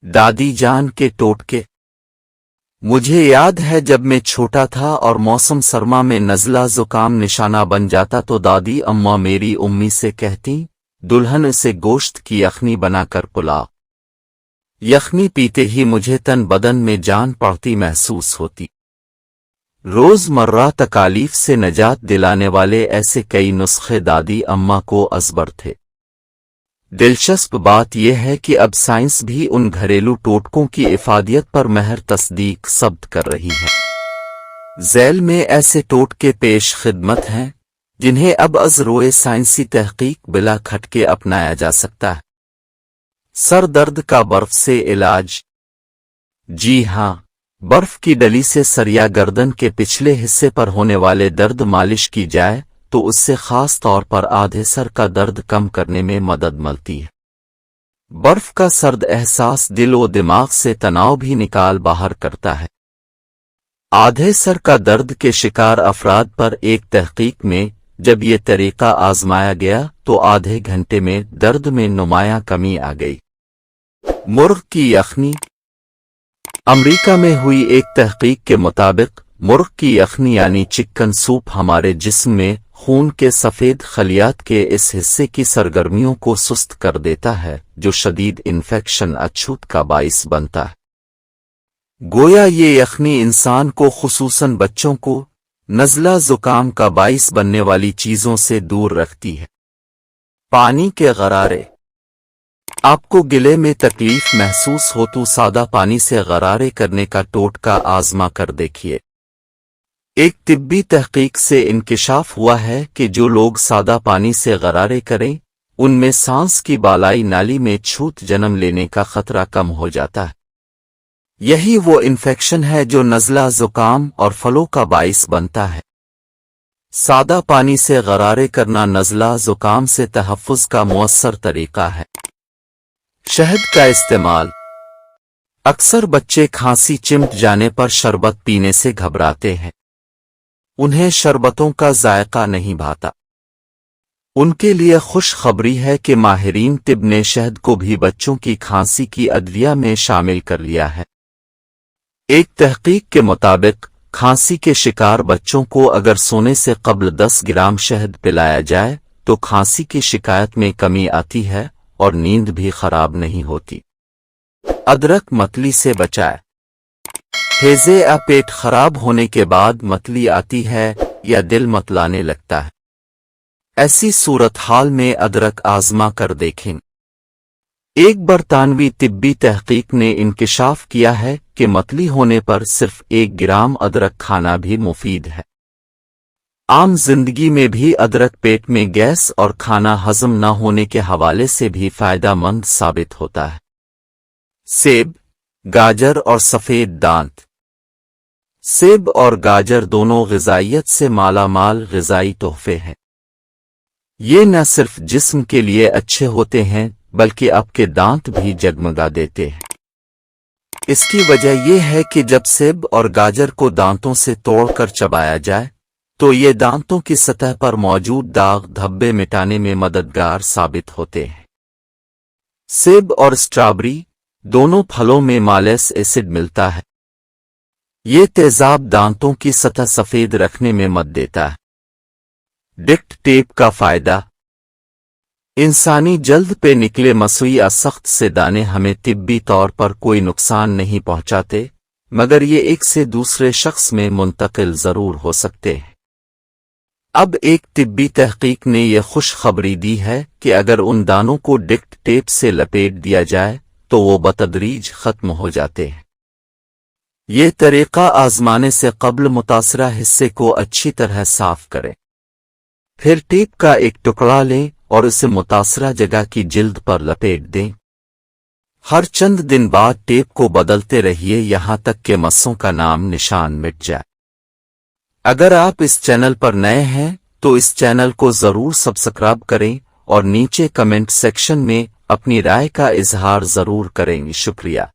दादी जान के टोटके। मुझे याद है जब मैं छोटा था और मौसम सरमा में नज़ला ज़ुकाम निशाना बन जाता तो दादी अम्मा मेरी उम्मी से कहती, दुल्हन से गोश्त की यखनी बनाकर पुलाओ। यखनी पीते ही मुझे तन बदन में जान पड़ती महसूस होती। रोज़मर्रा तकालीफ से नजात दिलाने वाले ऐसे कई नुस्खे दादी अम्मा को अज़बर थे। दिलचस्प बात यह है कि अब साइंस भी उन घरेलू टोटकों की इफादियत पर महर तस्दीक सब्त कर रही है। झैल में ऐसे टोटके पेश खिदमत हैं जिन्हें अब अज़रोए साइंसी तहकीक बिला खटके अपनाया जा सकता है। सर दर्द का बर्फ से इलाज। जी हाँ, बर्फ की डली से सर या गर्दन के पिछले हिस्से पर होने वाले दर्द मालिश की जाए तो उससे खास तौर पर आधे सर का दर्द कम करने में मदद मिलती है। बर्फ का सर्द एहसास दिल व दिमाग से तनाव भी निकाल बाहर करता है। आधे सर का दर्द के शिकार अफराद पर एक तहकीक में जब ये तरीका आजमाया गया तो आधे घंटे में दर्द में नुमायां कमी आ गई। मुर्ग की यखनी। अमेरिका में हुई एक तहकीक के मुताबिक मुर्ग की यखनी यानी चिकन सूप हमारे जिस्म में खून के सफ़ेद खलियात के इस हिस्से की सरगर्मियों को सुस्त कर देता है जो शदीद इन्फेक्शन अछूत का बाइस बनता है। गोया ये यखनी इंसान को खुसूसन बच्चों को नज़ला ज़ुकाम का बाइस बनने वाली चीज़ों से दूर रखती है। पानी के गरारे। आपको गिले में तकलीफ महसूस हो तो सादा पानी से गरारे करने का टोटका आजमा कर देखिए। एक तिब्बी तहकीक से इंकिशाफ हुआ है कि जो लोग सादा पानी से गरारे करें उनमें सांस की बालाई नाली में छूत जन्म लेने का खतरा कम हो जाता है। यही वो इन्फेक्शन है जो नज़ला ज़ुकाम और फलों का बाइस बनता है। सादा पानी से गरारे करना नज़ला ज़ुकाम से तहफ़्फ़ुज़ का मुअस्सर तरीका है। शहद का इस्तेमाल। अक्सर बच्चे खांसी चिमट जाने पर शरबत पीने से घबराते हैं। उन्हें शरबतों का जायका नहीं भाता। उनके लिए खुशखबरी है कि माहिरीन तिब ने शहद को भी बच्चों की खांसी की अदविया में शामिल कर लिया है। एक तहकीक के मुताबिक खांसी के शिकार बच्चों को अगर सोने से कब्ल 10 ग्राम शहद पिलाया जाए तो खांसी की शिकायत में कमी आती है और नींद भी खराब नहीं होती। अदरक मतली से बचाए। हैज़े या पेट खराब होने के बाद मतली आती है या दिल मतलाने लगता है। ऐसी सूरत हाल में अदरक आजमा कर देखें। एक बरतानवी तिब्बी तहकीक ने इंकिशाफ किया है कि मतली होने पर सिर्फ 1 ग्राम अदरक खाना भी मुफीद है। आम जिंदगी में भी अदरक पेट में गैस और खाना हजम न होने के हवाले से भी फायदेमंद साबित होता है। सेब, गाजर और सफ़ेद दांत। सेब और गाजर दोनों ग़िज़ाइयत से मालामाल ग़िज़ाई तोहफे हैं। ये न सिर्फ जिस्म के लिए अच्छे होते हैं बल्कि आपके दांत भी जगमगा देते हैं। इसकी वजह यह है कि जब सेब और गाजर को दांतों से तोड़कर चबाया जाए तो ये दांतों की सतह पर मौजूद दाग धब्बे मिटाने में मददगार साबित होते हैं। सेब और स्ट्रॉबेरी दोनों फलों में मालेस एसिड मिलता है। ये तेजाब दांतों की सतह सफेद रखने में मदद देता है। डिक्ट टेप का फायदा। इंसानी जल्द पे निकले मसूई या सख्त से दाने हमें तिब्बी तौर पर कोई नुकसान नहीं पहुंचाते, मगर ये एक से दूसरे शख्स में मुंतकिल जरूर हो सकते हैं। अब एक तिब्बी तहकीक ने यह खुशखबरी दी है कि अगर उन दानों को डिक्ट टेप से लपेट दिया जाए तो वो बतदरीज खत्म हो जाते हैं। ये तरीका आजमाने से कब्ल मुतासरा हिस्से को अच्छी तरह साफ करें। फिर टेप का एक टुकड़ा लें और उसे मुतासरा जगह की जिल्द पर लपेट दें। हर चंद दिन बाद टेप को बदलते रहिए यहां तक कि मस्सों का नाम निशान मिट जाए। अगर आप इस चैनल पर नए हैं तो इस चैनल को जरूर सब्सक्राइब करें और नीचे कमेंट सेक्शन में अपनी राय का इजहार जरूर करें। शुक्रिया।